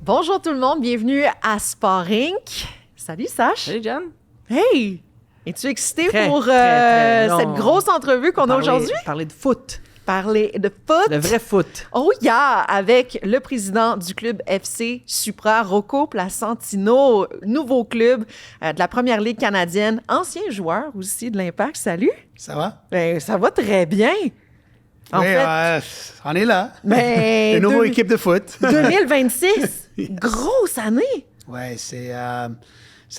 Bonjour tout le monde, bienvenue à Sport Inc. Salut Sash. Salut Jen. Hey! Es-tu excité Très, pour très. cette grosse entrevue qu'on a aujourd'hui? Parler de foot. Parler de foot. Le vrai foot. Oh yeah! Avec le président du club FC Supra, Rocco Placentino, nouveau club de la Première Ligue canadienne, ancien joueur aussi de l'Impact. Salut! Ça va? Ben, ça va très bien. En Oui, fait, on est là. ben, Une nouvelle équipe de foot. 2026, grosse année! Oui, ça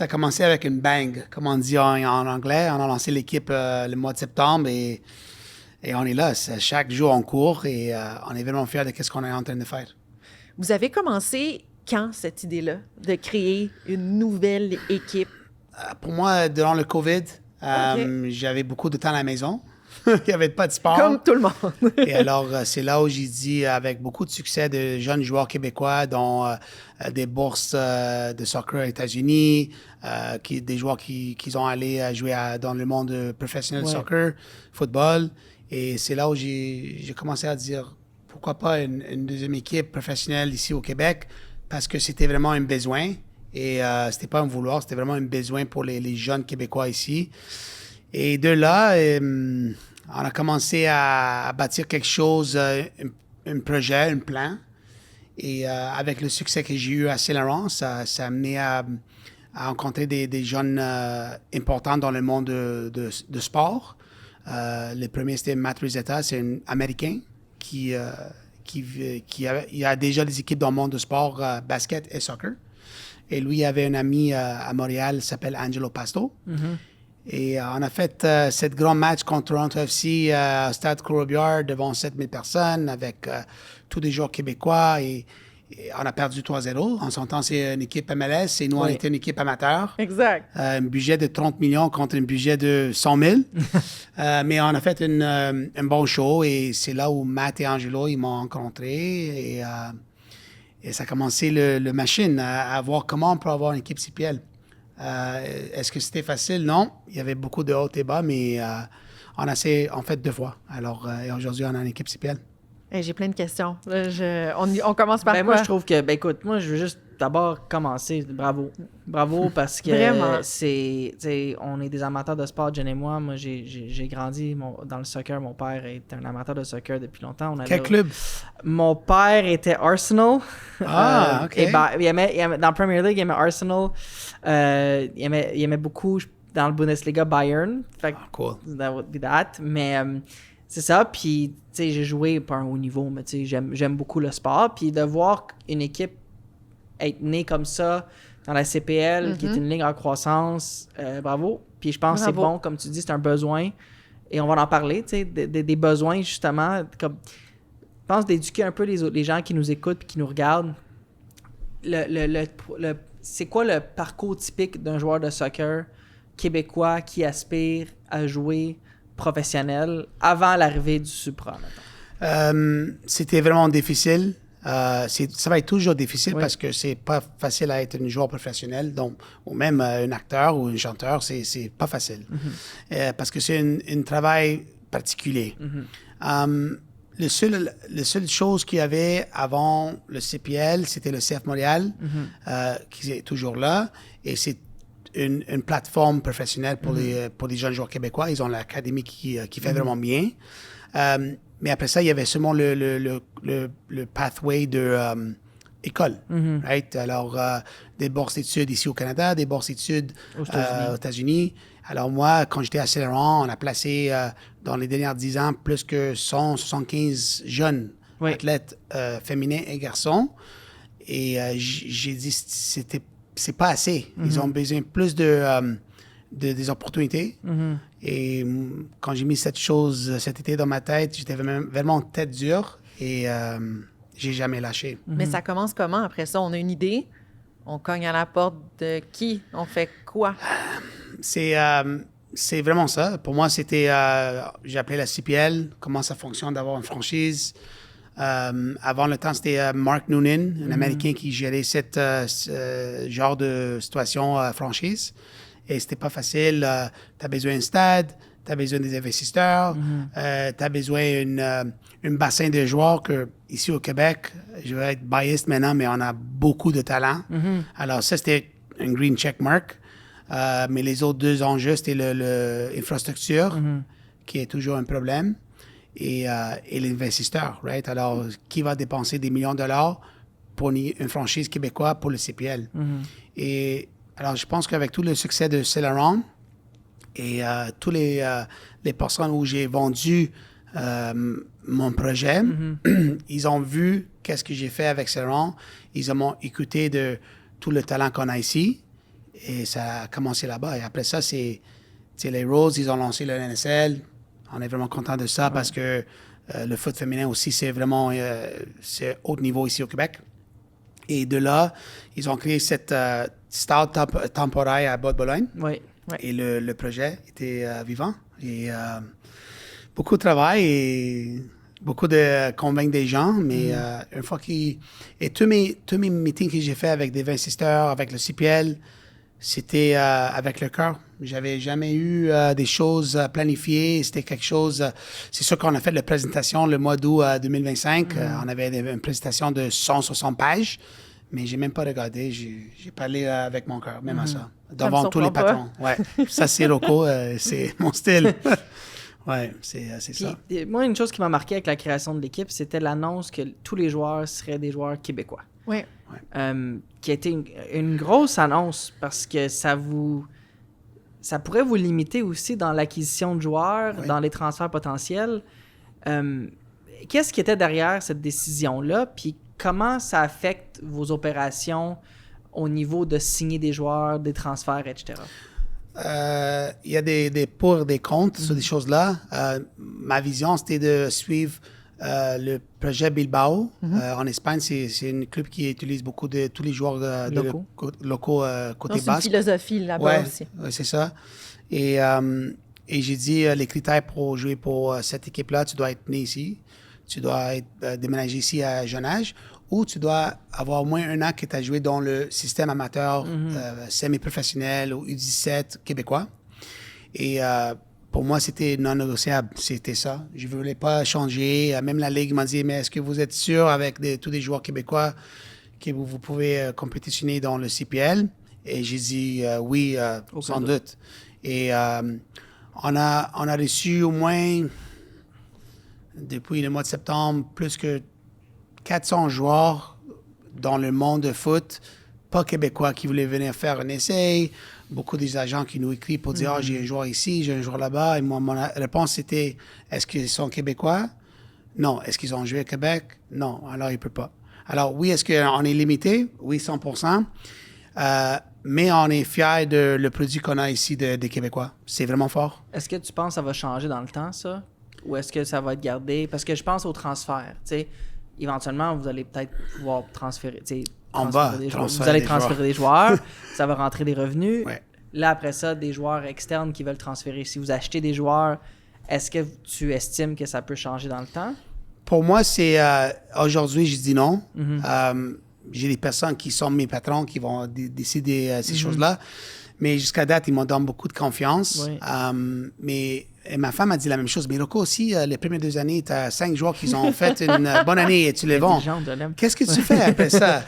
a commencé avec une bang, comme on dit en anglais. On a lancé l'équipe le mois de septembre et on est là. Chaque jour, on court et on est vraiment fiers de ce qu'on est en train de faire. Vous avez commencé quand cette idée-là de créer une nouvelle équipe? Pour moi, durant le COVID, j'avais beaucoup de temps à la maison. Il n'y avait pas de sport. Comme tout le monde. Et alors, c'est là où j'ai dit, avec beaucoup de succès de jeunes joueurs québécois, dont des bourses de soccer aux États-Unis, des joueurs qui ont allé jouer dans le monde professionnel de soccer, football. Et c'est là où j'ai commencé à dire, pourquoi pas une deuxième équipe professionnelle ici au Québec, parce que c'était vraiment un besoin. Et c'était pas un vouloir, c'était vraiment un besoin pour les jeunes Québécois ici. Et de là, on a commencé à bâtir quelque chose, un projet, un plan. Et avec le succès que j'ai eu à Saint-Laurent, ça a amené à rencontrer des jeunes importants dans le monde de sport. Le premier, c'était Matt Rosetta, c'est un Américain qui a déjà des équipes dans le monde de sport, basket et soccer. Et lui, il avait un ami à Montréal qui s'appelle Angelo Pasto. Mm-hmm. Et on a fait cette grand match contre Toronto FC au stade Corobillard devant 7000 personnes avec tous des joueurs québécois et on a perdu 3-0. On s'entend, c'est une équipe MLS et nous, on était une équipe amateur. Exact. Un budget de 30 millions contre un budget de 100 000. Mais on a fait un bon show et c'est là où Matt et Angelo, ils m'ont rencontré et ça a commencé le machine à voir comment on peut avoir une équipe CPL. Est-ce que c'était facile? Non. Il y avait beaucoup de hauts et bas, mais on a essayé en fait 2 fois. Alors, aujourd'hui, on a une équipe CPL. Hey, j'ai plein de questions. On commence par quoi? Moi, je trouve que, écoute, moi, je veux juste d'abord commencer. Bravo. Bravo parce que Vraiment. On est des amateurs de sport, Jen et moi. Moi, j'ai grandi dans le soccer. Mon père est un amateur de soccer depuis longtemps. Quel club? Mon père était Arsenal. Ah, OK. Et il aimait, dans la Premier League, il aimait Arsenal. Il aimait beaucoup dans le Bundesliga Bayern. Fait cool. That would be that. Mais c'est ça. Puis, tu sais, j'ai joué pas un haut niveau, mais tu sais, j'aime beaucoup le sport. Puis de voir une équipe être née comme ça dans la CPL, qui est une ligue en croissance, bravo. Puis je pense que c'est bon, comme tu dis, c'est un besoin. Et on va en parler, tu sais, des besoins, justement. Comme, je pense d'éduquer un peu les gens qui nous écoutent et qui nous regardent. C'est quoi le parcours typique d'un joueur de soccer québécois qui aspire à jouer professionnel avant l'arrivée du Supra, maintenant? C'était vraiment difficile. Ça va être toujours difficile parce que c'est pas facile à être un joueur professionnel, donc, ou même un acteur ou un chanteur, c'est pas facile. Parce que c'est un travail particulier. La seule chose qu'il y avait avant le CPL, c'était le CF Montréal, qui est toujours là, et c'est une plateforme professionnelle pour les jeunes joueurs québécois. Ils ont l'académie qui fait vraiment bien. Mais après ça, il y avait seulement le pathway de école. Right? Alors, des bourses d'études ici au Canada, des bourses d'études aux États-Unis. Alors moi, quand j'étais à Saint-Laurent, on a placé dans les dernières 10 ans plus que 175 jeunes athlètes féminins et garçons. Et j'ai dit, c'est pas assez. Ils ont besoin plus des opportunités. Et quand j'ai mis cette chose cet été dans ma tête, j'étais vraiment tête dure et j'ai jamais lâché. Mais ça commence comment après ça? On a une idée, on cogne à la porte de qui? On fait quoi? C'est vraiment ça. Pour moi, c'était, j'ai appelé la CPL, comment ça fonctionne d'avoir une franchise. Avant le temps, c'était Mark Noonan, un Américain qui gérait ce genre de situation franchise. Et c'était pas facile. Tu as besoin d'un stade, tu as besoin des investisseurs, tu as besoin d'un bassin de joueurs que, ici au Québec, je vais être biased maintenant, mais on a beaucoup de talent. Alors, ça, c'était un green check mark. Mais les autres deux enjeux, c'était l'infrastructure, qui est toujours un problème, et l'investisseur, right? Alors, qui va dépenser des millions de dollars pour une franchise québécoise pour le CPL? Et alors, je pense qu'avec tout le succès de Celeron et tous les personnes où j'ai vendu mon projet, ils ont vu qu'est-ce que j'ai fait avec Celeron. Ils m'ont écouté de tout le talent qu'on a ici. Et ça a commencé là-bas. Et après ça, c'est les Roses, ils ont lancé le NSL. On est vraiment content de ça parce que le foot féminin aussi, c'est vraiment c'est haut niveau ici au Québec. Et de là, ils ont créé cette stade temporaire à Bas-de-Bologne. Oui. Et le projet était vivant. Et beaucoup de travail et beaucoup de convaincre des gens. Mais une fois et tous mes meetings que j'ai fait avec des investisseurs, avec le CPL, c'était avec le cœur. J'avais jamais eu des choses planifiées. C'était quelque chose... c'est sûr qu'on a fait la présentation le mois d'août 2025. On avait une présentation de 160 pages, mais j'ai même pas regardé. J'ai parlé avec mon cœur, même à ça, devant tous les patrons. Ouais. Ça, c'est Rocco. C'est mon style. Ouais, c'est ça. Moi, une chose qui m'a marqué avec la création de l'équipe, c'était l'annonce que tous les joueurs seraient des joueurs québécois. Oui. Qui a été une grosse annonce parce que ça pourrait vous limiter aussi dans l'acquisition de joueurs, dans les transferts potentiels. Qu'est-ce qui était derrière cette décision-là? Puis comment ça affecte vos opérations au niveau de signer des joueurs, des transferts, etc.? Il y a des pour et des contre sur des choses-là. Ma vision, c'était de suivre le projet Bilbao. En Espagne, c'est une club qui utilise beaucoup de tous les joueurs locaux côté basque. C'est une philosophie là-bas aussi. Oui, c'est ça. Et j'ai dit, les critères pour jouer pour cette équipe-là, tu dois être né ici, tu dois être déménagé ici à jeune âge, ou tu dois avoir au moins un an que tu as joué dans le système amateur semi-professionnel ou U17 québécois. Et pour moi, c'était non négociable. C'était ça. Je ne voulais pas changer. Même la Ligue m'a dit, mais est-ce que vous êtes sûr avec tous les joueurs québécois que vous pouvez compétitionner dans le CPL? Et j'ai dit oui, sans doute. Et on a reçu au moins, depuis le mois de septembre, plus que 400 joueurs dans le monde de foot, pas québécois, qui voulaient venir faire un essai. Beaucoup des agents qui nous écrivent pour dire « j'ai un joueur ici, j'ai un joueur là-bas ». Et moi, mon réponse, c'était « Est-ce qu'ils sont québécois? Non. Est-ce qu'ils ont joué au Québec? Non. Alors, ils ne peuvent pas. Alors, oui, est-ce qu'on est limité? Oui, 100%. Mais on est fiers de le produit qu'on a ici des Québécois. C'est vraiment fort. Est-ce que tu penses que ça va changer dans le temps, ça? Ou est-ce que ça va être gardé? Parce que je pense au transfert. T'sais, éventuellement, vous allez peut-être pouvoir transférer. Vous allez transférer des joueurs, ça va rentrer des revenus. Ouais. Là, après ça, des joueurs externes qui veulent transférer. Si vous achetez des joueurs, est-ce que tu estimes que ça peut changer dans le temps? Pour moi, c'est aujourd'hui, je dis non. J'ai des personnes qui sont mes patrons qui vont décider ces choses-là. Mais jusqu'à date, ils m'ont donné beaucoup de confiance. Oui. Et ma femme a dit la même chose. Mais Rocco aussi, les premières 2 années, tu as 5 joueurs qui ont fait une bonne année et tu les vends. Qu'est-ce que tu fais après ça?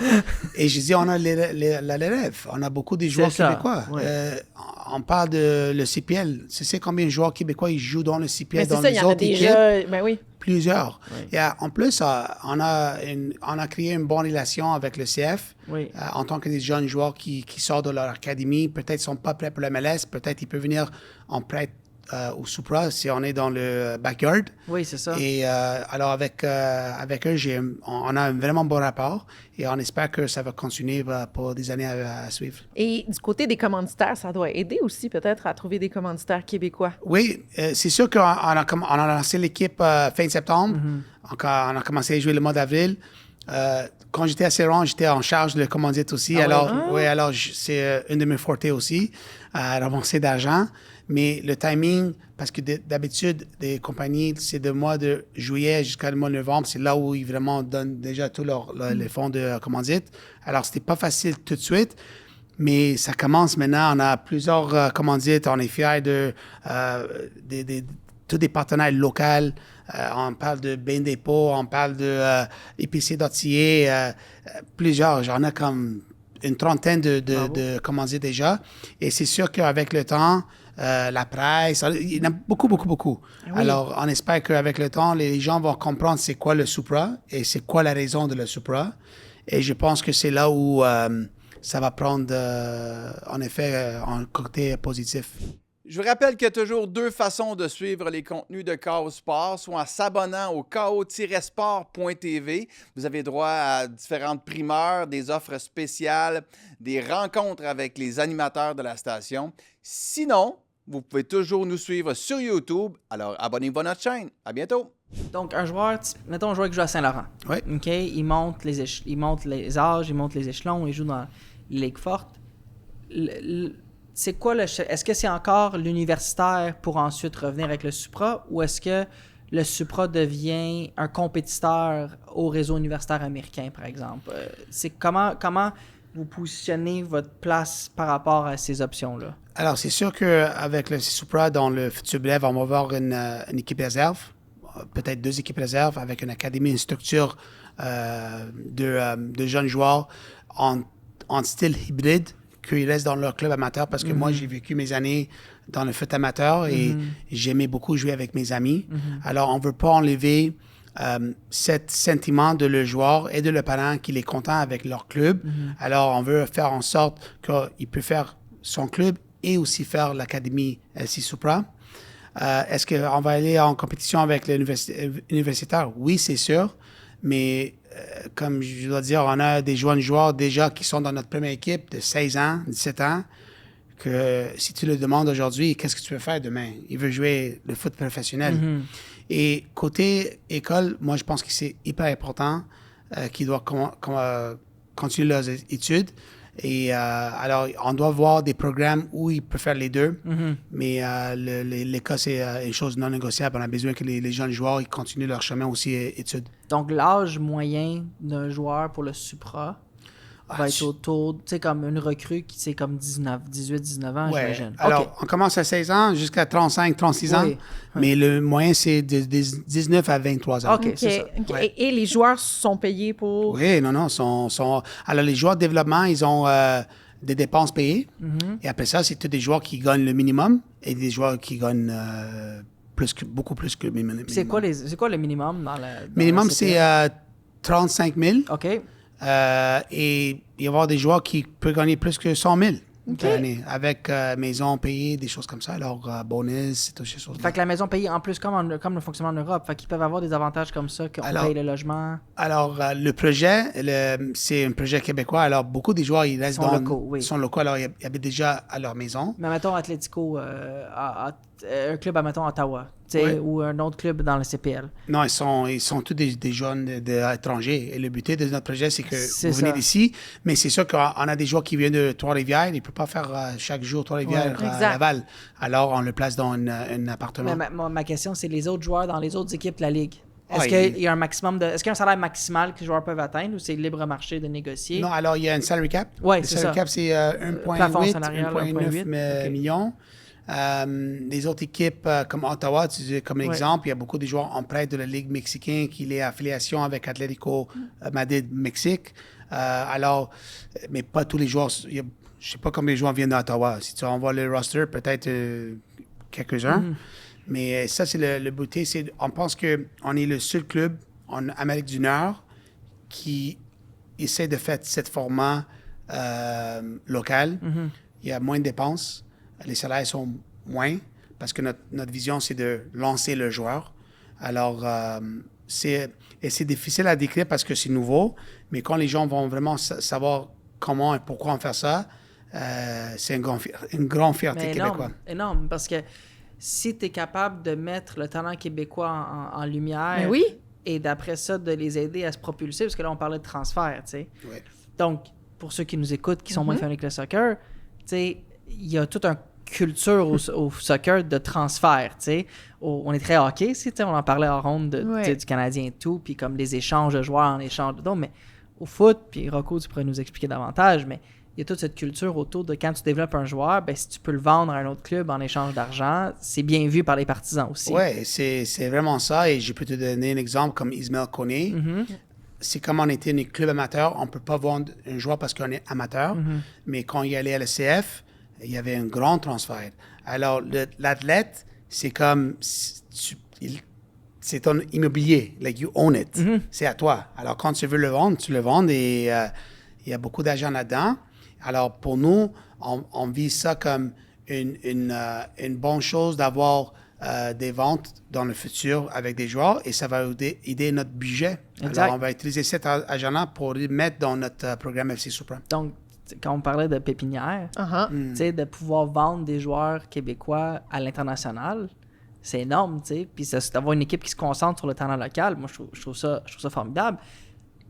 Et je dis, on a la relève. On a beaucoup de joueurs québécois. Oui. On parle de le CPL. Tu sais combien de joueurs québécois ils jouent dans le CPL, dans les autres équipes? Ben oui. Plusieurs. Oui. Et en plus, on a créé une bonne relation avec le CF. Oui. En tant que des jeunes joueurs qui sortent de leur académie, peut-être ne sont pas prêts pour le MLS, peut-être ils peuvent venir en prêt au Supra si on est dans le backyard. Oui, c'est ça. Et alors avec eux, on a un vraiment bon rapport et on espère que ça va continuer pour des années à suivre. Et du côté des commanditaires, ça doit aider aussi peut-être à trouver des commanditaires québécois. Oui, c'est sûr qu'on a lancé l'équipe fin septembre. On a commencé à jouer le mois d'avril. Quand j'étais à Celeron, j'étais en charge de la commandite aussi. Alors c'est une de mes fortés aussi, à ramasser d'argent. Mais le timing, parce que d'habitude, des compagnies, c'est de mois de juillet jusqu'à le mois de novembre, c'est là où ils vraiment donnent déjà tous les fonds de commandite. Alors, c'était pas facile tout de suite. Mais ça commence maintenant. On a plusieurs commandites. On est fiers de tous des partenaires locaux. On parle de Bain Dépôt, on parle de épicier d'Ortier, plusieurs. J'en ai comme une trentaine de commandites déjà. Et c'est sûr qu'avec le temps, la presse, il y en a beaucoup, beaucoup, beaucoup. Oui. Alors, on espère qu'avec le temps, les gens vont comprendre c'est quoi le Supra et c'est quoi la raison de le Supra. Et je pense que c'est là où ça va prendre, en effet, un côté positif. Je vous rappelle qu'il y a toujours 2 façons de suivre les contenus de KO Sport, soit en s'abonnant au ko-sport.tv. Vous avez droit à différentes primeurs, des offres spéciales, des rencontres avec les animateurs de la station. Sinon, vous pouvez toujours nous suivre sur YouTube. Alors, abonnez-vous à notre chaîne. À bientôt! Donc, un joueur, mettons un joueur qui joue à Saint-Laurent. Oui. OK? Il monte les âges, il monte les échelons, il joue dans les ligues fortes. C'est quoi est-ce que c'est encore l'universitaire pour ensuite revenir avec le Supra ou est-ce que le Supra devient un compétiteur au réseau universitaire américain, par exemple? C'est comment vous positionnez votre place par rapport à ces options-là? Alors, c'est sûr qu'avec le Supra, dans le futur bref, on va avoir une équipe réserve, peut-être 2 équipes réserves avec une académie, une structure de jeunes joueurs en style hybride, qu'ils restent dans leur club amateur parce que moi, j'ai vécu mes années dans le foot amateur et j'aimais beaucoup jouer avec mes amis. Alors, on ne veut pas enlever ce sentiment de le joueur et de le parent qu'il est content avec leur club. Alors, on veut faire en sorte qu'il peut faire son club et aussi faire l'académie LC Supra. Est-ce qu'on va aller en compétition avec l'universitaire? Oui, c'est sûr. Mais comme je dois dire, on a des jeunes joueurs déjà qui sont dans notre première équipe de 16 ans, 17 ans, que si tu le demandes aujourd'hui, qu'est-ce que tu veux faire demain? Il veut jouer le foot professionnel. Et côté école, moi, je pense que c'est hyper important qu'ils doivent continuer leurs études. Et alors, on doit voir des programmes où ils peuvent faire les deux. Mais l'école, c'est une chose non négociable. On a besoin que les jeunes joueurs ils continuent leur chemin aussi études. Donc, l'âge moyen d'un joueur pour le Supra va être autour, tu sais, comme une recrue qui c'est comme 18-19 ans, j'imagine. Alors, on commence à 16 ans jusqu'à 35-36 ans, mais le moyen, c'est de 19 à 23 ans. OK, c'est ça. Okay. Et les joueurs sont payés pour... Oui, non. Alors, les joueurs de développement, ils ont des dépenses payées. Et après ça, c'est tous des joueurs qui gagnent le minimum et des joueurs qui gagnent beaucoup plus que le minimum. C'est quoi le minimum dans la... Minimum, c'est 35 000. OK. Et il va y avoir des joueurs qui peuvent gagner plus que 100 000 l'année, avec maison payée, des choses comme ça. Alors, bonus, toutes ces choses-là. Fait que la maison payée, en plus, comme le fonctionnement en Europe, fait qu'ils peuvent avoir des avantages comme ça, qu'on paye le logement. Alors, le projet, c'est un projet québécois. Alors, beaucoup des joueurs, ils restent sont locaux. Alors, ils habitent déjà à leur maison. Mais mettons, Atlético, un club à, mettons, Ottawa, ou un autre club dans le CPL. Non, ils sont tous des jeunes étrangers. Et le but de notre projet, c'est que vous venez d'ici. Mais c'est sûr qu'on a des joueurs qui viennent de Trois-Rivières. Ils ne peuvent pas faire chaque jour Trois-Rivières à Laval. Alors, on le place dans un appartement. Mais ma question, c'est les autres joueurs dans les autres équipes de la Ligue. Est-ce qu'il y a un maximum est-ce qu'il y a un salaire maximal que les joueurs peuvent atteindre ou c'est libre marché de négocier? Non, alors il y a un salary cap. Oui, c'est ça. Le salary cap, c'est 1,8 million. Les autres équipes comme Ottawa, comme exemple, il y a beaucoup de joueurs en prêt de la Ligue mexicaine qui est affiliation avec Atlético Madrid Mexique. Alors, mais pas tous les joueurs. Je ne sais pas combien de joueurs viennent d'Ottawa. Si tu envoies le roster, peut-être quelques-uns. Mais ça, c'est le beauté. On pense qu'on est le seul club en Amérique du Nord qui essaie de faire ce format local. Il y a moins de dépenses. Les salaires sont moins parce que notre vision, c'est de lancer le joueur. Alors, c'est difficile à décrire parce que c'est nouveau, mais quand les gens vont vraiment savoir comment et pourquoi on fait ça, c'est une grande fierté québécoise. Énorme, parce que si tu es capable de mettre le talent québécois en lumière et d'après ça, de les aider à se propulser, parce que là, on parlait de transfert, tu sais. Oui. Donc, pour ceux qui nous écoutent, qui sont moins familiers avec le soccer, tu sais, il y a toute une culture au soccer de transfert, tu sais. On est très hockey, tu sais, on en parlait en ronde du Canadien et tout, puis comme les échanges de joueurs en échange de dons, mais au foot, puis Rocco, tu pourrais nous expliquer davantage, mais il y a toute cette culture autour de quand tu développes un joueur, ben, si tu peux le vendre à un autre club en échange d'argent, c'est bien vu par les partisans aussi. Oui, c'est vraiment ça. Et je peux te donner un exemple comme Ismaël Koné. C'est comme on était un club amateur, on ne peut pas vendre un joueur parce qu'on est amateur. Mais quand il allait à l'ECF, il y avait un grand transfert. Alors, l'athlète, c'est comme... c'est ton immobilier. Like, you own it. C'est à toi. Alors, quand tu veux le vendre, tu le vends et il y a beaucoup d'argent là-dedans. Alors, pour nous, on vit ça comme une bonne chose d'avoir des ventes dans le futur avec des joueurs et ça va aider notre budget. Exact. Alors, on va utiliser cet argent-là pour le mettre dans notre programme FC Supra. Donc, quand on parlait de pépinière, tu sais, de pouvoir vendre des joueurs québécois à l'international, c'est énorme, tu sais. Puis d'avoir une équipe qui se concentre sur le talent local, moi, je trouve ça formidable.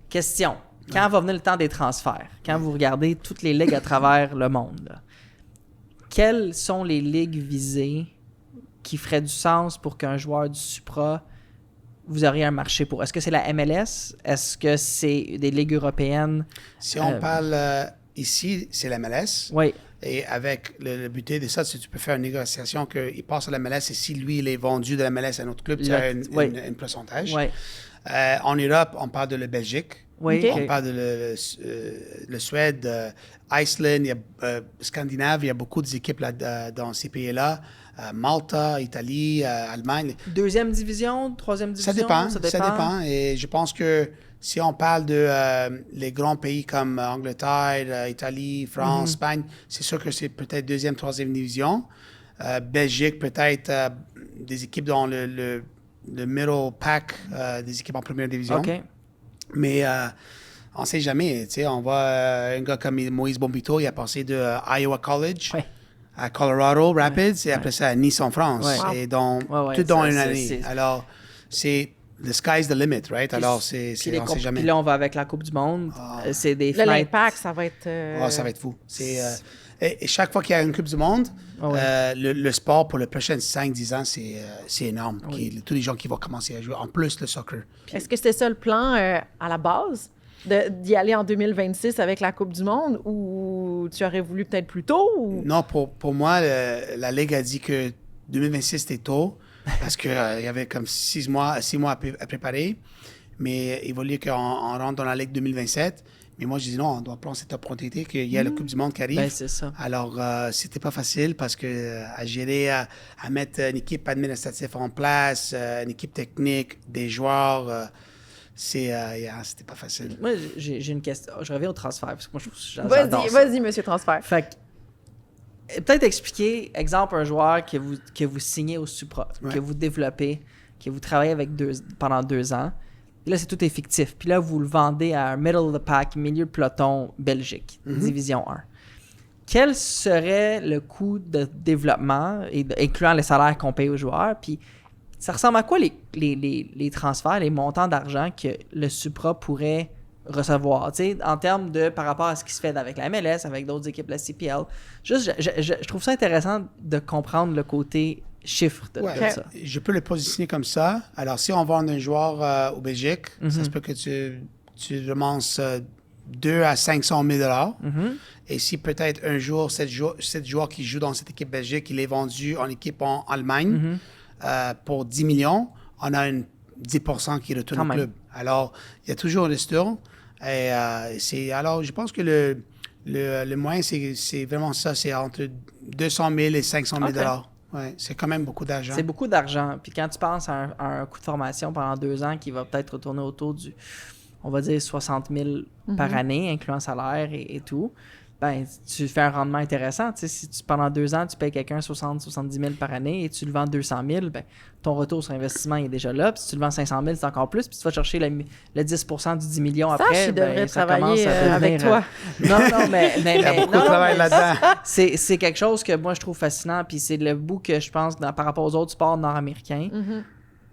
Question. Quand va venir le temps des transferts, quand vous regardez toutes les ligues à travers le monde, là, quelles sont les ligues visées qui feraient du sens pour qu'un joueur du Supra, vous auriez un marché pour? Est-ce que c'est la MLS? Est-ce que c'est des ligues européennes? Si on parle ici, c'est la MLS. Oui. Et avec le but de ça, c'est que tu peux faire une négociation qu'il passe à la MLS et si lui, il est vendu de la MLS à un autre club, tu as un pourcentage. Oui. En Europe, on parle de la Belgique. Oui. On parle de le Suède, Iceland, Scandinave, il y a beaucoup d'équipes là, dans ces pays-là. Malta, Italie, Allemagne. Deuxième division, troisième division? Ça dépend. Et je pense que si on parle de les grands pays comme Angleterre, Italie, France, Espagne, c'est sûr que c'est peut-être deuxième, troisième division. Belgique, peut-être des équipes dans le middle pack, des équipes en première division. OK. Mais on ne sait jamais. On voit un gars comme Moïse Bombito, il a passé de Iowa College à Colorado Rapids et après ça à Nice en France. Ouais. Et donc, tout dans une année. Alors, c'est the sky's the limit, right? Alors, on ne sait jamais. Puis là, on va avec la Coupe du Monde. C'est des l'Impact, ça va être... ça va être fou. Et chaque fois qu'il y a une Coupe du Monde, le sport pour les prochaines 5-10 ans, c'est énorme. Tous les gens qui vont commencer à jouer, en plus le soccer. Est-ce que c'était ça le plan à la base, d'y aller en 2026 avec la Coupe du Monde, ou tu aurais voulu peut-être plus tôt? Ou... Non, pour moi, la Ligue a dit que 2026, c'était tôt, parce qu'il y avait comme 6 mois à préparer. Mais il voulait qu'on rentre dans la Ligue 2027. Mais moi, je dis non, on doit prendre cette opportunité qu'il y a la Coupe du Monde qui arrive. Ben, c'est ça. Alors, c'était pas facile parce que à gérer, à mettre une équipe administrative en place, une équipe technique, des joueurs, c'était pas facile. Moi, j'ai une question. Je reviens au transfert parce que moi, j'adore ça. Vas-y, monsieur transfert. Fait que, peut-être expliquer, exemple, un joueur que vous signez au Supra, que vous développez, que vous travaillez avec pendant 2 ans. Et là, tout est fictif. Puis là, vous le vendez à un middle of the pack, milieu de peloton, Belgique, division 1. Quel serait le coût de développement, incluant les salaires qu'on paye aux joueurs? Puis ça ressemble à quoi les transferts, les montants d'argent que le Supra pourrait recevoir, tu sais, en termes de par rapport à ce qui se fait avec la MLS, avec d'autres équipes de la CPL. Juste, je trouve ça intéressant de comprendre le côté chiffre de ça. Je peux le positionner comme ça. Alors, si on vend un joueur au Belgique, ça se peut que tu remontes 2 à 500 000 $. Et si peut-être un jour, cette joueur qui joue dans cette équipe belgique, il est vendu en équipe en Allemagne pour 10 millions, on a 10% qui retourne au club. Alors, il y a toujours un retour. Et alors, je pense que le moyen, c'est vraiment ça. C'est entre 200 000 et 500 000 $. Ouais, c'est quand même beaucoup d'argent. C'est beaucoup d'argent. Puis quand tu penses à un coût de formation pendant 2 ans qui va peut-être retourner autour du, on va dire, 60 000 par année, incluant salaire et tout, ben tu fais un rendement intéressant. Tu sais, si pendant 2 ans, tu payes quelqu'un 70 000 par année et tu le vends 200 000, ben, ton retour sur investissement est déjà là. Puis si tu le vends 500 000, c'est encore plus. Puis tu vas chercher le 10% du 10 millions après. Je devrais travailler avec toi. Non, mais il y a beaucoup de travail là-dedans. C'est quelque chose que moi, je trouve fascinant. Puis c'est le bout que je pense, par rapport aux autres sports nord-américains,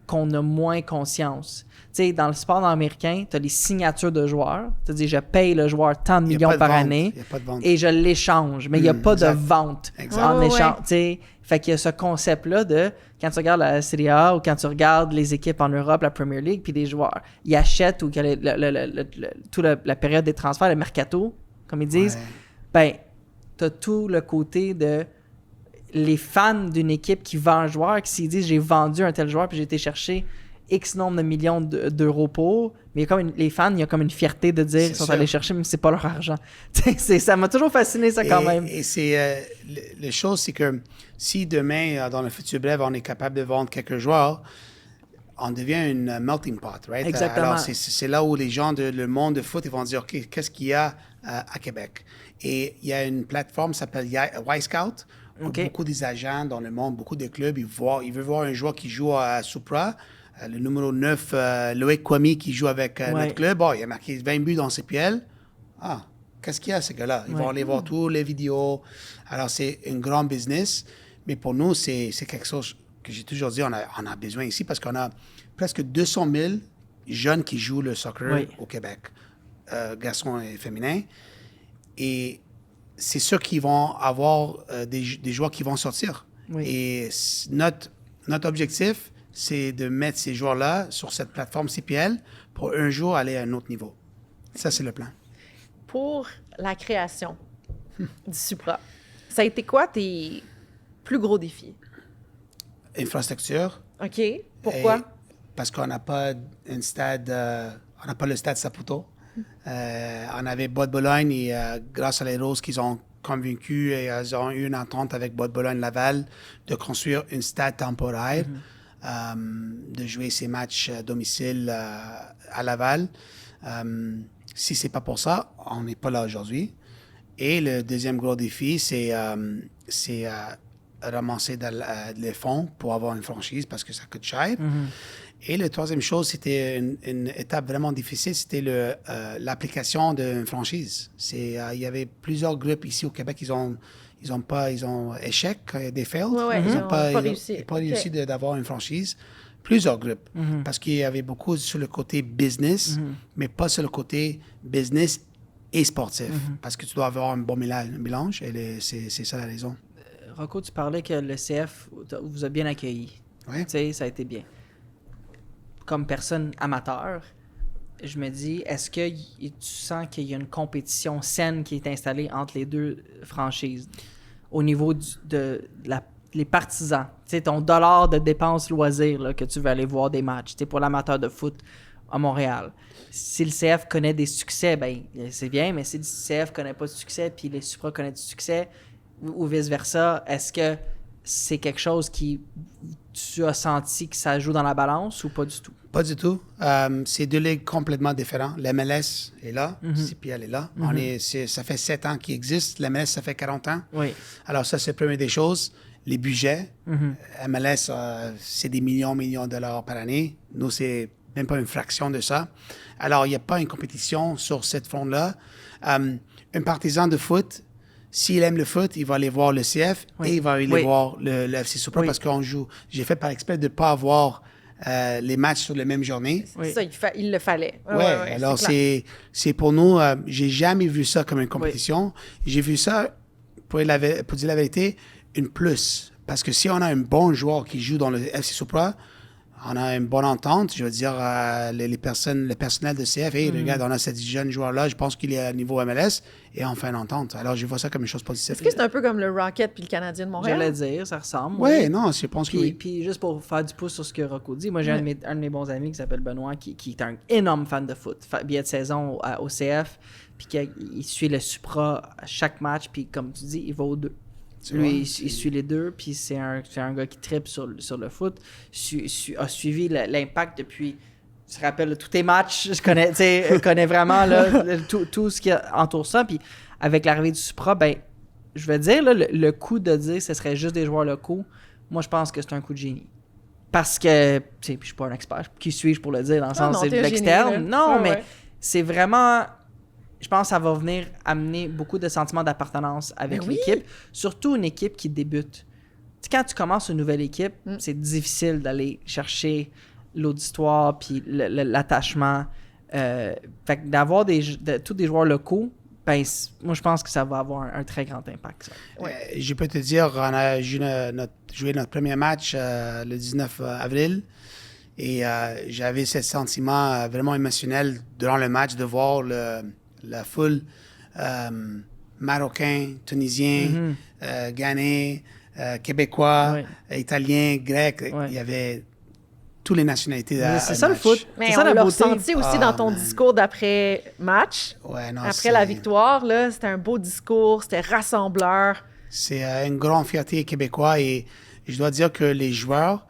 qu'on a moins conscience. Tu sais, dans le sport nord-américain, tu as les signatures de joueurs. Tu dis, je paye le joueur tant de millions par année et je l'échange. Mais il n'y a pas de vente en échange. Tu sais, fait qu'il y a ce concept-là de, quand tu regardes la Serie A ou quand tu regardes les équipes en Europe, la Premier League, puis des joueurs, ils achètent ou toute la période des transferts, le mercato, comme ils disent, ben, t'as tout le côté de les fans d'une équipe qui vend un joueur, qui s'ils disent j'ai vendu un tel joueur puis j'ai été chercher X nombre de millions d'euros pour, mais il y a comme les fans, il y a comme une fierté de dire qu'ils sont allés chercher, même si c'est pas leur argent. Ça m'a toujours fasciné, ça, quand même. Et c'est les choses, c'est que si demain, dans le futur bref, on est capable de vendre quelques joueurs, on devient une melting pot, right? Exactement. Alors, c'est là où les gens le monde de foot, ils vont dire, OK, qu'est-ce qu'il y a à Québec? Et il y a une plateforme qui s'appelle Y-Scout. Okay. Beaucoup des agents dans le monde, beaucoup de clubs, ils veulent voir un joueur qui joue à Supra, le numéro 9, Loïc Kwame, qui joue avec notre club. Oh, il a marqué 20 buts dans CPL. Ah, qu'est-ce qu'il y a, ces gars-là? Ils vont aller voir tous les vidéos. Alors, c'est un grand business. Mais pour nous, c'est quelque chose que j'ai toujours dit, on a besoin ici parce qu'on a presque 200 000 jeunes qui jouent le soccer au Québec, garçons et féminins. Et c'est sûr qu'ils vont avoir des joueurs qui vont sortir. Oui. Et notre objectif, c'est de mettre ces joueurs-là sur cette plateforme CPL pour un jour aller à un autre niveau. Ça, c'est le plan. Pour la création du Supra, ça a été quoi tes plus gros défis? Infrastructure. OK. Pourquoi? Parce qu'on n'a pas un stade, on n'a pas le stade Saputo. On avait Bois de Bologne et grâce à les Roses qu'ils ont convaincu et ils ont eu une entente avec Bois de Bologne-Laval de construire un stade temporaire, de jouer ces matchs à domicile à Laval. Si c'est pas pour ça, on n'est pas là aujourd'hui. Et le deuxième gros défi, c'est ramasser les fonds pour avoir une franchise parce que ça coûte cher. Et la troisième chose, c'était une étape vraiment difficile, c'était l'application d'une franchise. Il y avait plusieurs groupes ici au Québec, ils ont échec, des fails. Ils n'ont pas réussi d'avoir une franchise. Plusieurs groupes. Parce qu'il y avait beaucoup sur le côté business, mais pas sur le côté business et sportif. Parce que tu dois avoir un bon mélange et c'est ça la raison. Rocco, tu parlais que le CF vous a bien accueilli. Oui. Tu sais, ça a été bien. Comme personne amateur, je me dis, est-ce que tu sens qu'il y a une compétition saine qui est installée entre les deux franchises au niveau les partisans? Tu sais, ton dollar de dépenses loisirs là, que tu veux aller voir des matchs, tu sais, pour l'amateur de foot à Montréal. Si le CF connaît des succès, ben c'est bien, mais si le CF connaît pas de succès puis les Supra connaissent du succès ou vice-versa, est-ce que c'est quelque chose qui tu as senti que ça joue dans la balance ou pas du tout? Pas du tout. C'est deux ligues complètement différentes. L'MLS est là, CPL est là. Ça fait 7 ans qu'il existe. L'MLS, ça fait 40 ans. Oui. Alors ça, c'est la première des choses. Les budgets. MLS, c'est des millions de dollars par année. Nous, c'est même pas une fraction de ça. Alors, il n'y a pas une compétition sur cette front-là. Un partisan de foot, s'il aime le foot, il va aller voir le CF et il va aller voir le FC Supra parce qu'on joue. J'ai fait par exprès de ne pas avoir les matchs sur la même journée. Ça, il le fallait. Ouais, alors c'est pour nous, j'ai jamais vu ça comme une compétition. J'ai vu ça, pour dire la vérité, une plus. Parce que si on a un bon joueur qui joue dans le FC Supra, on a une bonne entente. Je veux dire, le personnel de CF, hey, regarde, on a ce jeune joueur-là, je pense qu'il est à niveau MLS, et on fait une entente. Alors, je vois ça comme une chose positive. Est-ce que c'est un peu comme le Rocket puis le Canadien de Montréal? J'allais dire, ça ressemble. Oui, non, je pense que oui. Puis juste pour faire du pouce sur ce que Rocco dit, moi, j'ai un de mes bons amis qui s'appelle Benoît, qui est un énorme fan de foot. Billet de saison au CF, puis il suit le Supra à chaque match, puis comme tu dis, il va aux deux. Lui, il suit les deux, puis c'est un gars qui tripe sur le foot. A suivi l'Impact depuis, je me rappelle, tous tes matchs. Je connais vraiment là, tout ce qui entoure ça. Puis avec l'arrivée du Supra, ben, je vais dire, là, le coup de dire que ce serait juste des joueurs locaux, moi, je pense que c'est un coup de génie. Parce que, tu sais, je suis pas un expert, qui suis-je pour le dire, dans le sens c'est de l'externe. Non, mais c'est vraiment... Je pense que ça va venir amener beaucoup de sentiments d'appartenance avec l'équipe, surtout une équipe qui débute. Tu sais, quand tu commences une nouvelle équipe, c'est difficile d'aller chercher l'auditoire puis l'attachement. Fait que d'avoir tous des joueurs locaux, ben, moi, je pense que ça va avoir un très grand impact. Je peux te dire, on a joué notre premier match le 19 avril. Et j'avais ce sentiment vraiment émotionnel durant le match de voir la foule Marocains, Tunisiens, Ghanéens, Québécois, Italiens, Grecs. Il y avait toutes les nationalités. C'est ça le foot. Mais c'est ça on la l'a beauté. ressenti aussi dans ton discours d'après-match. Ouais, non, Après la victoire, là, c'était un beau discours, c'était rassembleur. C'est une grande fierté québécois et je dois dire que les joueurs,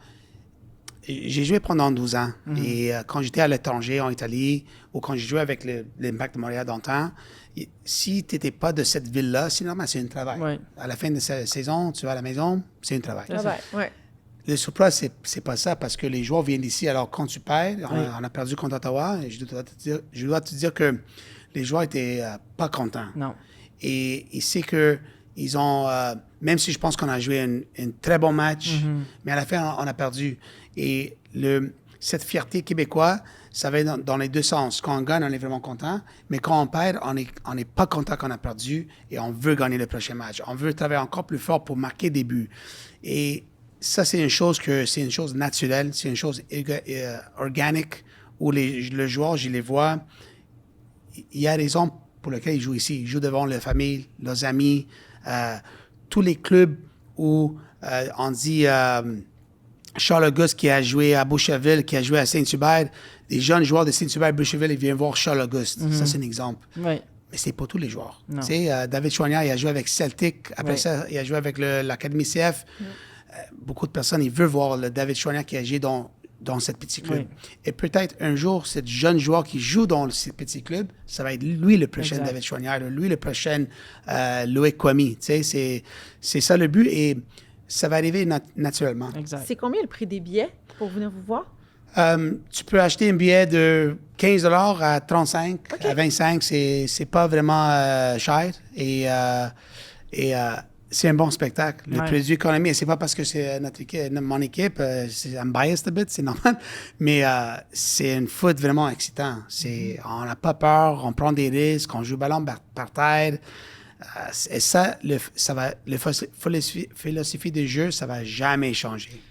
j'ai joué pendant 12 ans et quand j'étais à l'étranger, en Italie, ou quand j'ai joué avec l'Impact de Montréal d'antan, si tu n'étais pas de cette ville-là, c'est normal, c'est un travail. Ouais. À la fin de la saison, tu vas à la maison, c'est un travail. Ouais. Le Supra, c'est pas ça parce que les joueurs viennent d'ici. Alors, quand tu perds, on a perdu contre Ottawa, et je dois te dire que les joueurs étaient pas contents. Non. Et c'est que ils ont, même si je pense qu'on a joué un très bon match, mais à la fin, on a perdu. Et cette fierté québécoise, ça va dans les deux sens. Quand on gagne, on est vraiment content, mais quand on perd, on n'est pas content qu'on a perdu et on veut gagner le prochain match. On veut travailler encore plus fort pour marquer des buts. Et ça, c'est une chose naturelle, c'est une chose organique où le joueur, je les vois, il y a raison pour lesquelles ils jouent ici. Ils jouent devant leur famille, leurs amis, tous les clubs où on dit Charles Auguste qui a joué à Boucherville, qui a joué à Saint-Hubert, des jeunes joueurs de Saint-Hubert, Boucherville, ils viennent voir Charles Auguste. Ça, c'est un exemple. Oui. Mais c'est pas tous les joueurs. Non. Tu sais, David Choignard, il a joué avec Celtic. Après ça, il a joué avec l'Académie CF. Beaucoup de personnes, ils veulent voir le David Choignard qui a joué dans cette petite club. Et peut-être un jour, ce jeune joueur qui joue dans ce petit club, ça va être lui le prochain David Choignard, lui le prochain Loïc Kwame. Tu sais, c'est ça le but et ça va arriver naturellement. Exact. C'est combien le prix des billets pour venir vous voir? Tu peux acheter un billet de 15 $ à 35, à 25, c'est pas vraiment cher et c'est un bon spectacle. Le produit économie, c'est pas parce que c'est mon équipe, I'm biased a bit, c'est normal, mais c'est un foot vraiment excitant. On n'a pas peur, on prend des risques, on joue ballon par terre. Et ça, philosophie de jeu, ça va jamais changer.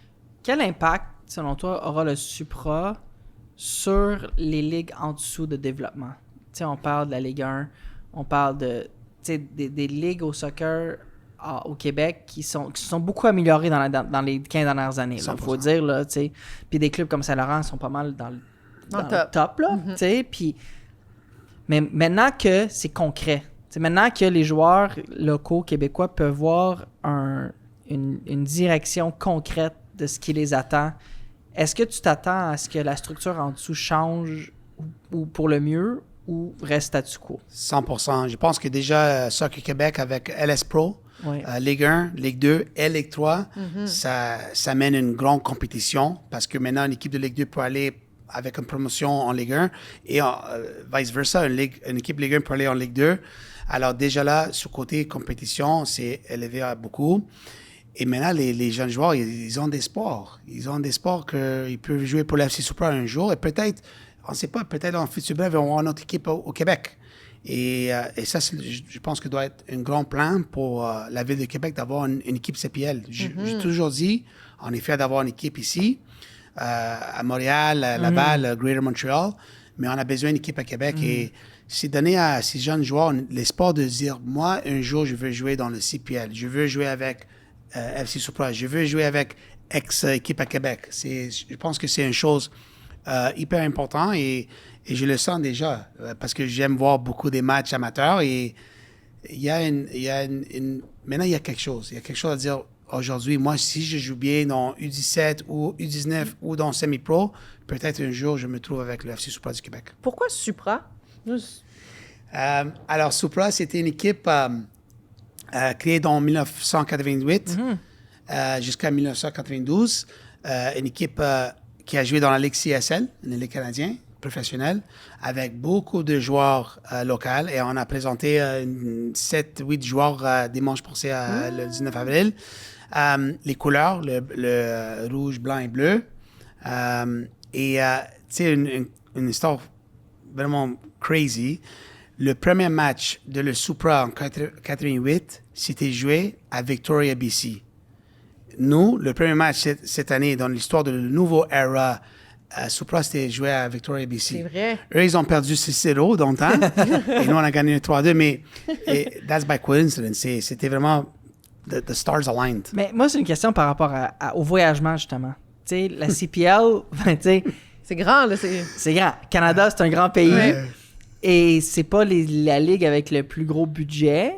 Quel impact, selon toi, aura le Supra sur les ligues en dessous de développement? Tu sais, on parle de la Ligue 1, on parle des ligues au soccer au Québec qui se sont beaucoup améliorées dans les 15 dernières années. Il faut dire, là, tu sais. Puis des clubs comme Saint-Laurent sont pas mal dans le top, là, tu sais. Puis, mais maintenant que c'est concret, maintenant que les joueurs locaux québécois peuvent voir une direction concrète de ce qui les attend, est-ce que tu t'attends à ce que la structure en dessous change ou pour le mieux ou reste statu quo? 100%. Je pense que déjà, Soccer Québec avec LS Pro, Ligue 1, Ligue 2 et Ligue 3, ça mène une grande compétition parce que maintenant, une équipe de Ligue 2 peut aller avec une promotion en Ligue 1 et vice-versa, une équipe Ligue 1 peut aller en Ligue 2. Alors déjà là, sur côté compétition, c'est élevé à beaucoup. Et maintenant, les jeunes joueurs, ils ont des sports. Ils ont des sports qu'ils peuvent jouer pour l'FC Supra un jour. Et peut-être, on ne sait pas, peut-être en futur bref, ils vont avoir notre équipe au Québec. Et ça, je pense que doit être un grand plan pour la Ville de Québec d'avoir une équipe CPL. J'ai toujours dit, on est fiers d'avoir une équipe ici, à Montréal, à Laval, Greater Montreal, mais on a besoin d'une équipe à Québec. Et c'est donner à ces jeunes joueurs l'espoir de dire, moi, un jour, je veux jouer dans le CPL. Je veux jouer avec FC Supra. Je veux jouer avec ex-équipe à Québec. Je pense que c'est une chose hyper importante et je le sens déjà parce que j'aime voir beaucoup des matchs amateurs et maintenant, il y a quelque chose. Il y a quelque chose à dire aujourd'hui. Moi, si je joue bien dans U17 ou U19 ou dans semi-pro, peut-être un jour, je me trouve avec le FC Supra du Québec. Pourquoi Supra? Alors, Supra, c'était une équipe créée en 1988 jusqu'à 1992. Une équipe qui a joué dans la Ligue CSL, la Ligue canadienne, professionnelle, avec beaucoup de joueurs locaux. Et on a présenté 7-8 joueurs dimanche passé, le 19 avril. Les couleurs, le rouge, blanc et bleu. Tu sais, une histoire vraiment crazy. Le premier match de le Supra en 88, c'était joué à Victoria, BC. Nous, le premier match cette année dans l'histoire de la nouvelle era Supra, c'était joué à Victoria BC. C'est vrai. Eux, ils ont perdu 6-0 dans le temps. Et nous, on a gagné 3-2. Mais that's by coincidence. C'était vraiment the stars aligned. Mais moi, c'est une question par rapport au voyagement, justement. Tu sais, la CPL, tu sais, C'est grand, là. c'est grand. Canada, c'est un grand pays. Ouais. Et c'est pas la ligue avec le plus gros budget.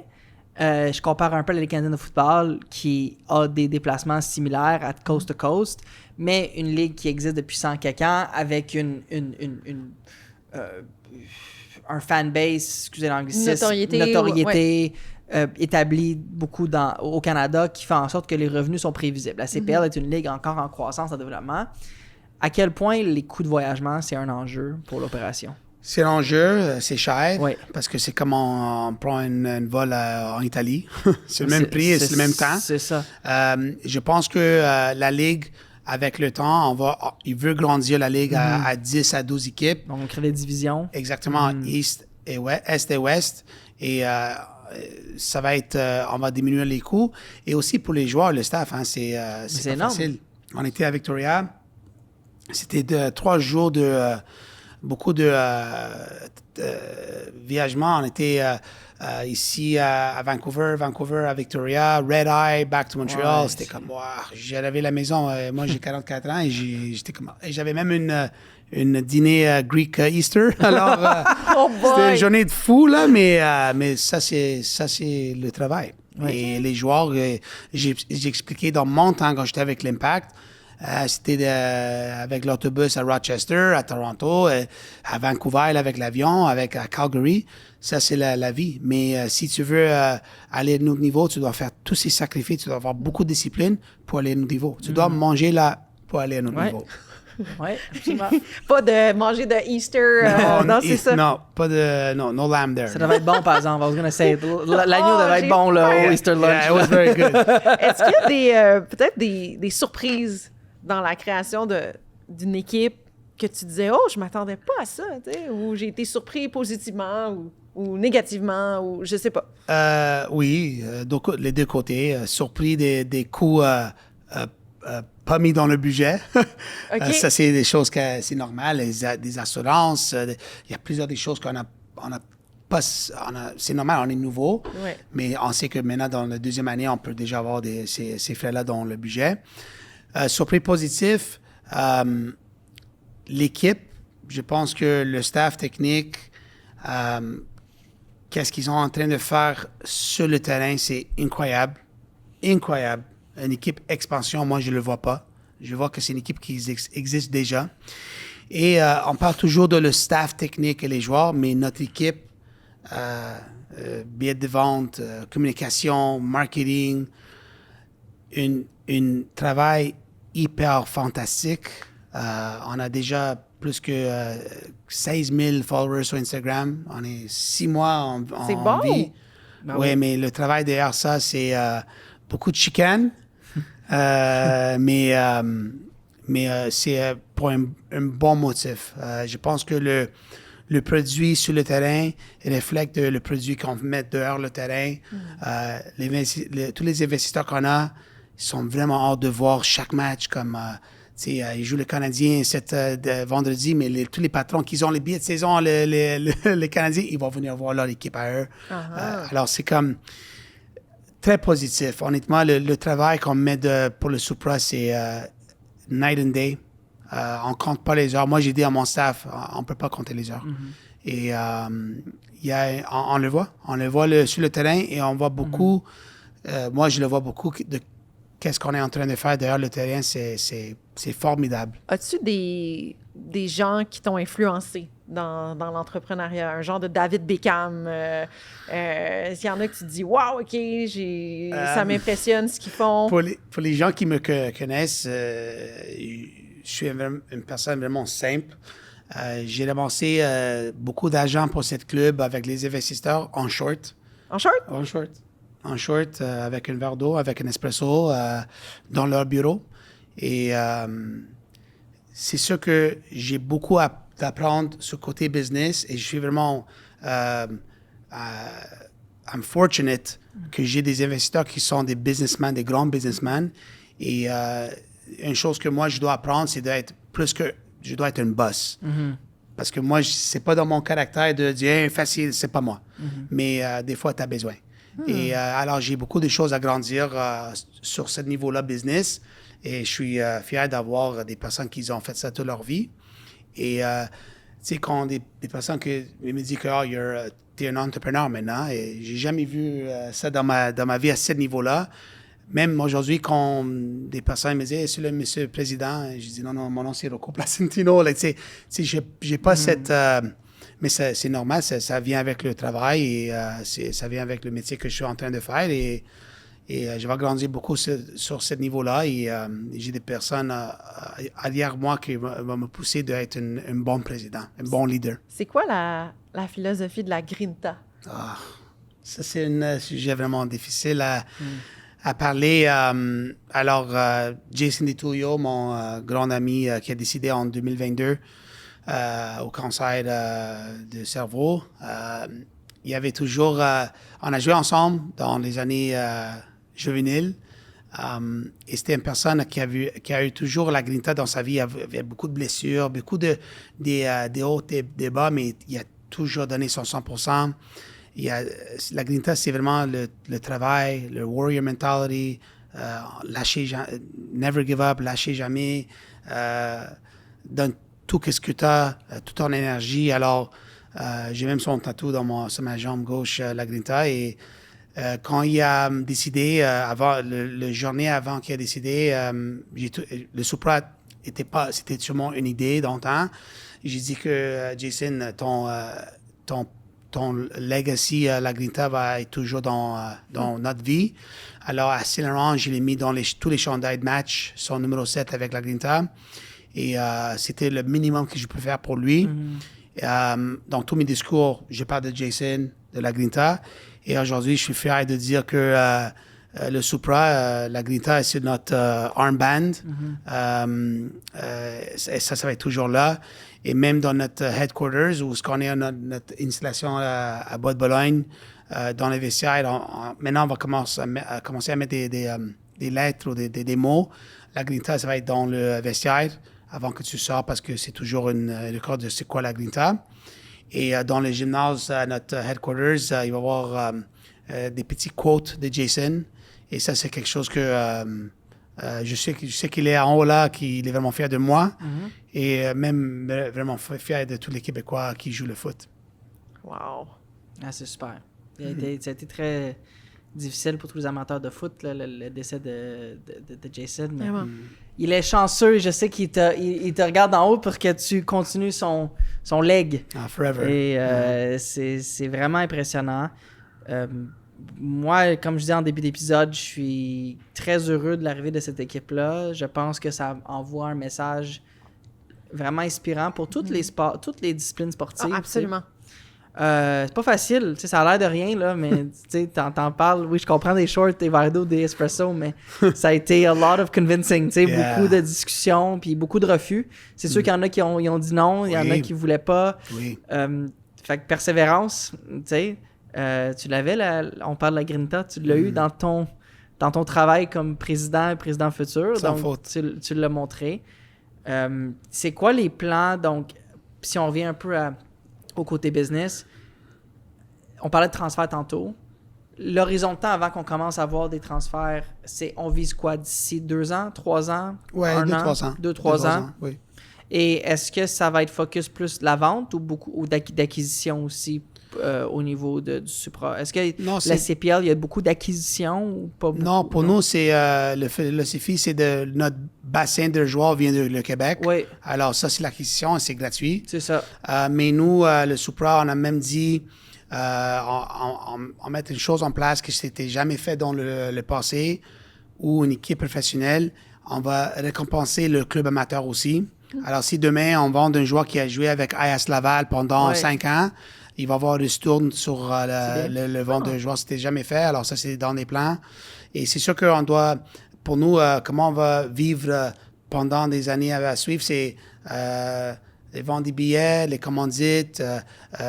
Je compare un peu à la Ligue canadienne de football qui a des déplacements similaires à coast to coast, mais une ligue qui existe depuis 100 quelques ans avec un fanbase, excusez l'anglicisme, notoriété établie beaucoup au Canada qui fait en sorte que les revenus sont prévisibles. La CPL est une ligue encore en croissance, en développement. À quel point les coûts de voyagement, c'est un enjeu pour l'opération? C'est l'enjeu, c'est cher, Oui. parce que c'est comme on prend une vol en Italie. C'est le même prix et c'est le même temps. C'est ça. Je pense que la Ligue, avec le temps, il veut grandir la Ligue à 10 à 12 équipes. Donc, on crée des divisions. Exactement, Est et Ouest. Et ça va être, on va diminuer les coûts. Et aussi pour les joueurs, le staff, c'est pas énorme. facile. On était à Victoria. C'était 3 jours de beaucoup de voyagements. On était ici à Vancouver à Victoria, Red Eye, back to Montreal. Ouais, c'était comme, wow, j'avais la maison. Moi, j'ai 44 ans et j'étais comme, et j'avais même une dîner Greek Easter. Alors, Oh c'était boy! une journée de fou, là, mais ça, c'est le travail. Ouais. Et les joueurs, j'ai expliqué dans mon temps quand j'étais avec l'Impact, c'était avec l'autobus à Rochester, à Toronto, à Vancouver avec l'avion, à Calgary. Ça, c'est la vie. Mais si tu veux aller à notre niveau, tu dois faire tous ces sacrifices. Tu dois avoir beaucoup de discipline pour aller à notre niveau. Tu dois manger là pour aller à notre niveau. Oui, absolument. Pas de manger de Easter. Non, c'est ça. Non, pas de... No lamb there. Ça devait être bon, par exemple. I was going to say, l'agneau devait j'ai être bon, là, peur. au Easter lunch. Yeah, it was very good. Est-ce qu'il y a peut-être des surprises dans la création d'une équipe que tu disais, oh, je m'attendais pas à ça, tu sais, ou j'ai été surpris positivement ou négativement, ou je sais pas. Oui, les deux côtés. Surpris des coûts pas mis dans le budget. OK. Ça, c'est des choses que c'est normal. Des assurances. Il y a plusieurs des choses qu'on a pas. C'est normal, on est nouveau. Ouais. Mais on sait que maintenant, dans la deuxième année, on peut déjà avoir ces frais-là dans le budget. Surpris positif, l'équipe, je pense que le staff technique, qu'est-ce qu'ils sont en train de faire sur le terrain, c'est incroyable. Incroyable. Une équipe expansion, moi, je ne le vois pas. Je vois que c'est une équipe qui existe déjà. Et on parle toujours de le staff technique et les joueurs, mais notre équipe, billets de vente, communication, marketing, un travail hyper fantastique. On a déjà plus que 16 000 followers sur Instagram. On est 6 mois en vie. Ben Oui, mais le travail derrière ça, c'est beaucoup de chicanes. mais c'est pour un bon motif. Je pense que le produit sur le terrain reflète le produit qu'on met dehors le terrain. Tous les investisseurs qu'on a sont vraiment hâte de voir chaque match comme... ils jouent le Canadien vendredi, mais tous les patrons qui ont les billets de saison, les Canadiens, ils vont venir voir leur équipe à eux. Alors, c'est comme très positif. Honnêtement, le travail qu'on met pour le Supra, c'est night and day. On compte pas les heures. Moi, j'ai dit à mon staff, on peut pas compter les heures. Et on le voit. On le voit sur le terrain et on voit beaucoup. Moi, je le vois beaucoup de qu'est-ce qu'on est en train de faire derrière le terrain. C'est formidable. As-tu des gens qui t'ont influencé dans l'entrepreneuriat? Un genre de David Beckham? S'il y en a que tu te dis, wow, OK, ça m'impressionne ce qu'ils font. Pour les gens qui me connaissent, je suis une personne vraiment simple. J'ai ramassé beaucoup d'argent pour ce club avec les investisseurs en short. En short? En short, avec un verre d'eau, avec un espresso dans leur bureau. Et c'est sûr que j'ai beaucoup à apprendre sur le côté business et je suis vraiment I'm fortunate que j'ai des investisseurs qui sont des businessmen, des grands businessmen. Et une chose que moi, je dois apprendre, c'est d'être plus que je dois être un boss. Parce que moi, c'est pas dans mon caractère de dire hey, facile, c'est pas moi. Mais des fois, tu as besoin. Et alors, j'ai beaucoup de choses à grandir sur ce niveau-là business. Et je suis fier d'avoir des personnes qui ont fait ça toute leur vie. Et tu sais, quand des personnes qui me disent que tu es un entrepreneur maintenant, et j'ai jamais vu ça dans ma vie à ce niveau-là. Même aujourd'hui, quand des personnes me disent hey, « c'est monsieur le président », je dis « non, mon nom c'est Rocco Placentino ». Tu sais, j'ai pas cette... mais c'est normal, ça vient avec le travail et ça vient avec le métier que je suis en train de faire. Et je vais grandir beaucoup sur ce niveau-là. Et j'ai des personnes derrière moi qui vont me pousser d'être un bon président, un bon leader. C'est quoi la philosophie de la Grinta? Ah, ça, c'est un sujet vraiment difficile à parler. Alors, Jason DiTullio, mon grand ami qui a décédé en 2022 au cancer de cerveau, il y avait toujours... on a joué ensemble dans les années juvéniles. Et c'était une personne qui a eu toujours la grinta dans sa vie. Il avait beaucoup de blessures, beaucoup des hauts et des bas, mais il a toujours donné son 100%. La grinta, c'est vraiment le travail, le warrior mentality, never give up, lâcher jamais, donne tout ce que tu as, toute ton énergie. Alors, j'ai même son tatou sur ma jambe gauche, la grinta. Et quand il a décidé, le journée avant qu'il a décidé, le Supra c'était sûrement une idée dans le temps. J'ai dit que Jason, ton legacy, la Grinta, va être toujours dans notre vie. Alors, à Saint-Laurent, je l'ai mis dans tous les chandails de match, son numéro 7 avec la Grinta. Et c'était le minimum que je peux faire pour lui. Dans tous mes discours, je parle de Jason, de la Grinta. Et aujourd'hui, je suis fier de dire que le Supra, la Grinta, c'est notre armband. Ça va être toujours là. Et même dans notre headquarters, où on est notre installation à Bois-de-Boulogne, dans les vestiaires, maintenant, on va commencer à mettre des lettres ou des mots. La Grinta, ça va être dans le vestiaire avant que tu sors, parce que c'est toujours le corps de c'est quoi la Grinta. Et dans le gymnase, à notre headquarters, il va y avoir des petits quotes de Jason. Et ça, c'est quelque chose que je sais qu'il est en haut là, qu'il est vraiment fier de moi. Et même vraiment fier de tous les Québécois qui jouent le foot. Wow! Ah, c'est super. Ça a été très difficile pour tous les amateurs de foot, là, le décès de Jason. Mais il est chanceux. Je sais qu'il te regarde en haut pour que tu continues son leg. Ah, forever. Et c'est vraiment impressionnant. Moi, comme je disais en début d'épisode, je suis très heureux de l'arrivée de cette équipe-là. Je pense que ça envoie un message vraiment inspirant pour tous les sports, toutes les disciplines sportives. Ah, absolument. C'est pas facile, ça a l'air de rien, là, mais t'en parles. Oui, je comprends des shorts, des verres d'eau, des espresso, mais ça a été a lot of convincing, beaucoup de discussions, puis beaucoup de refus. C'est sûr qu'il y en a qui ont dit non, il y en a qui voulaient pas. Oui. Fait que persévérance, tu l'avais, on parle de la Grinta, tu l'as eu dans ton travail comme président et président futur, Sans donc faute. tu l'as montré. C'est quoi les plans, donc, si on revient un peu au côté business, on parlait de transfert tantôt. L'horizon de temps avant qu'on commence à voir des transferts, on vise quoi d'ici 2 ans, 3 ans? Oui, 2-3 ans. 2-3 ans. Oui. Et est-ce que ça va être focus plus la vente ou d'acquisition aussi au niveau du Supra? Est-ce que la CPL, il y a beaucoup d'acquisitions ou pas beaucoup? Non, pour nous, c'est le philosophie, c'est notre bassin de joueurs vient du Québec. Oui. Alors ça, c'est l'acquisition, c'est gratuit. C'est ça. Mais nous, le Supra, on a même dit on met une chose en place que c'était jamais fait dans le passé, ou une équipe professionnelle, on va récompenser le club amateur aussi. Alors si demain, on vend un joueur qui a joué avec AS Laval pendant 5 ans, il va avoir un ristourne sur le vente d'un joueur. C'était jamais fait. Alors ça, c'est dans les plans. Et c'est sûr qu'on doit, pour nous, comment on va vivre pendant des années à suivre, c'est Ils vendent des billets, les commandites,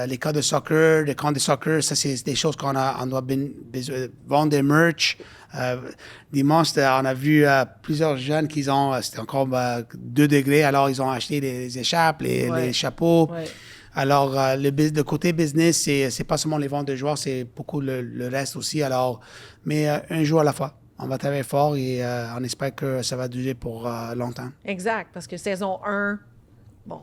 les camps de soccer, ça c'est des choses on doit vendre des merch. Dimanche, on a vu plusieurs jeunes qui ont, c'était encore 2 degrés, alors ils ont acheté les écharpes, les chapeaux. Ouais. Alors, le côté business, c'est pas seulement les ventes de joueurs, c'est beaucoup le reste aussi. Alors, mais un jour à la fois. On va travailler fort et on espère que ça va durer pour longtemps. Exact, parce que saison 1, bon,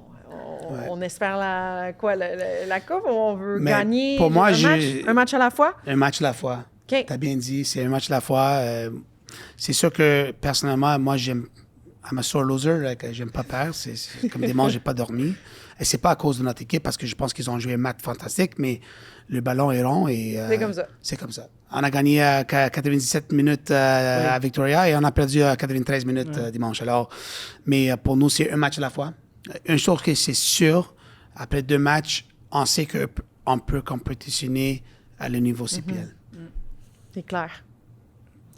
on espère la coupe, on veut Mais gagner pour moi, un match à la fois. Un match à la fois. OK. T'as bien dit, c'est un match à la fois. C'est sûr que personnellement, moi, I'm a sore loser, like, j'aime pas perdre. C'est comme dimanche, j'ai pas dormi. Et c'est pas à cause de notre équipe parce que je pense qu'ils ont joué un match fantastique, mais le ballon est rond et C'est comme ça. c'est comme ça. On a gagné à 97 minutes à Victoria et on a perdu à 93 minutes dimanche. Alors, mais pour nous, c'est un match à la fois. Une chose que c'est sûr, après 2 matchs, on sait qu'on peut compétitionner à le niveau CPL. C'est clair.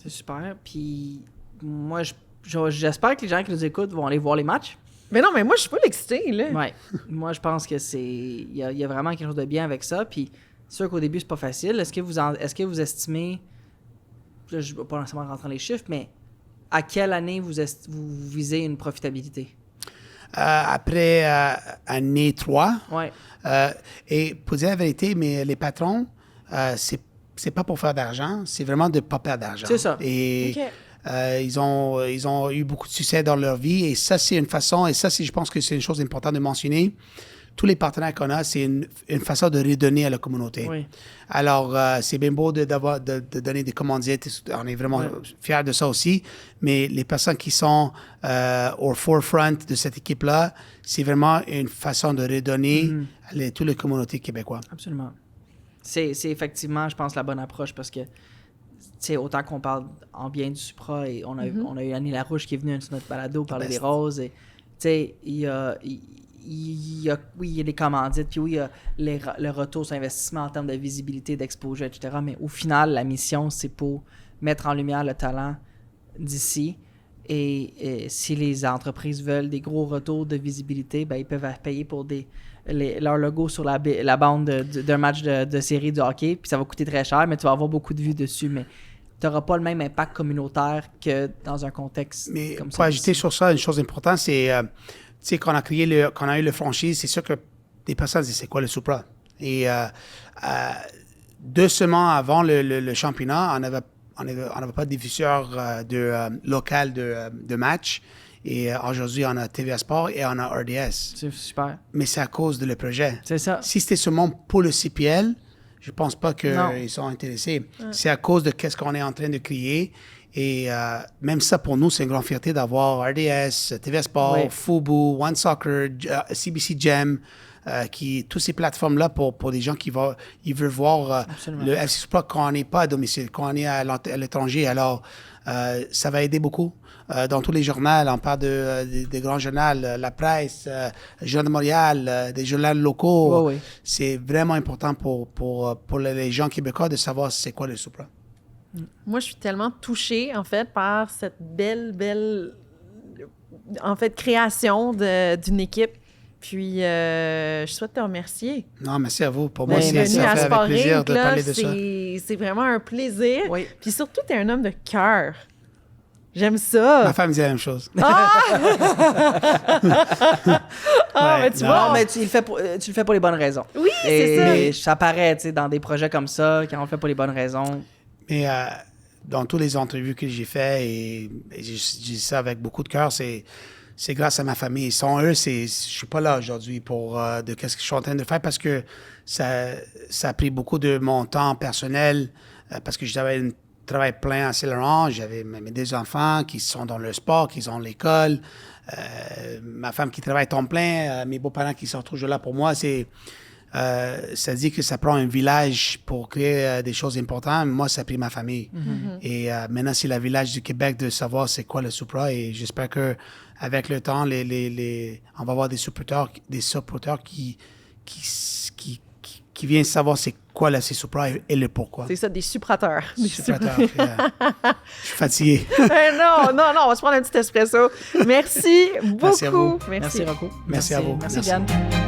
C'est super. Puis moi, j'espère que les gens qui nous écoutent vont aller voir les matchs. Mais non, mais moi, je suis pas excitée, là. Ouais. Moi, je pense que il y a vraiment quelque chose de bien avec ça. Puis c'est sûr qu'au début, c'est pas facile. Est-ce que vous estimez, là, je ne vais pas nécessairement rentrer dans les chiffres, mais à quelle année vous visez une profitabilité? Après année 3, Ouais. et pour dire la vérité, mais les patrons, c'est pas pour faire d'argent, c'est vraiment de ne pas perdre d'argent. C'est ça. Et OK. ils ont eu beaucoup de succès dans leur vie et ça, c'est une façon, et ça, je pense que c'est une chose importante de mentionner. Tous les partenaires qu'on a, c'est une façon de redonner à la communauté. Oui. Alors, c'est bien beau de donner des commandites. On est vraiment fiers de ça aussi. Mais les personnes qui sont au forefront de cette équipe-là, c'est vraiment une façon de redonner à toute la communauté québécoise. Absolument. C'est effectivement, je pense, la bonne approche parce que, tu sais, autant qu'on parle en bien du Supra, et on a eu Annie Larouche qui est venue sur notre balado parler des roses, et, tu sais, il y a des commandites, puis oui, il y a le retour sur investissement en termes de visibilité, d'exposure, etc. Mais au final, la mission, c'est pour mettre en lumière le talent d'ici. Et si les entreprises veulent des gros retours de visibilité, ben, ils peuvent payer pour leur logo sur la bande d'un match de série de hockey, puis ça va coûter très cher, mais tu vas avoir beaucoup de vues dessus. Mais tu n'auras pas le même impact communautaire que dans un contexte Mais comme ça. pour ajouter sur ça, une chose importante, c'est, tu sais, quand on a eu le franchise, c'est sûr que des personnes disent, c'est quoi le Supra? Et 2 semaines avant le championnat, on n'avait pas de diffuseur local de match. Et aujourd'hui, on a TVA Sport et on a RDS. C'est super. Mais c'est à cause de le projet. C'est ça. Si c'était seulement pour le CPL, je pense pas qu'ils sont intéressés. C'est à cause de ce qu'on est en train de créer. Et même ça, pour nous, c'est une grande fierté d'avoir RDS, TVA Sport, Fubu, One Soccer, CBC Gem, toutes ces plateformes-là pour des gens ils veulent voir le FC Supra quand on n'est pas à domicile, quand on est à l'étranger. Alors, ça va aider beaucoup. Dans tous les journaux, on parle des grands journaux, la presse, le Journal de Montréal, des journaux locaux. Ouais. C'est vraiment important pour les gens québécois de savoir c'est quoi le Supra. Moi, je suis tellement touchée, en fait, par cette belle, en fait, création d'une équipe. Puis, je souhaite te remercier. Non, merci à vous. Pour moi, D'être venu ça à fait avec plaisir Sporting, de là, parler de ça. c'est vraiment un plaisir. Oui. Puis surtout, tu es un homme de cœur. J'aime ça. Ma femme dit la même chose. Mais tu non. vois, Non, mais tu le fais pour les bonnes raisons. Oui, c'est ça. Et ça paraît, tu sais, dans des projets comme ça, quand on le fait pour les bonnes raisons. Mais dans toutes les entrevues que j'ai faites, et je dis ça avec beaucoup de cœur, c'est grâce à ma famille. Sans eux, je suis pas là aujourd'hui pour qu'est-ce que je suis en train de faire parce que ça a pris beaucoup de mon temps personnel parce que j'avais un travail plein à Saint-Laurent. J'avais mes 2 enfants qui sont dans le sport, qui sont à l'école. Ma femme qui travaille temps plein, mes beaux-parents qui sont toujours là pour moi. Ça dit que ça prend un village pour créer des choses importantes. Moi, ça a pris ma famille. Et maintenant, c'est le village du Québec de savoir c'est quoi le Supra. Et j'espère que avec le temps, on va avoir des supporters qui qui vient savoir c'est quoi la Supra et le pourquoi. C'est ça, des supprateurs. Des Supprateur, je suis fatigué. non, on va se prendre un petit espresso. Merci beaucoup. Merci à vous. Merci, Rocco. Merci à vous. Merci, Merci. Diane.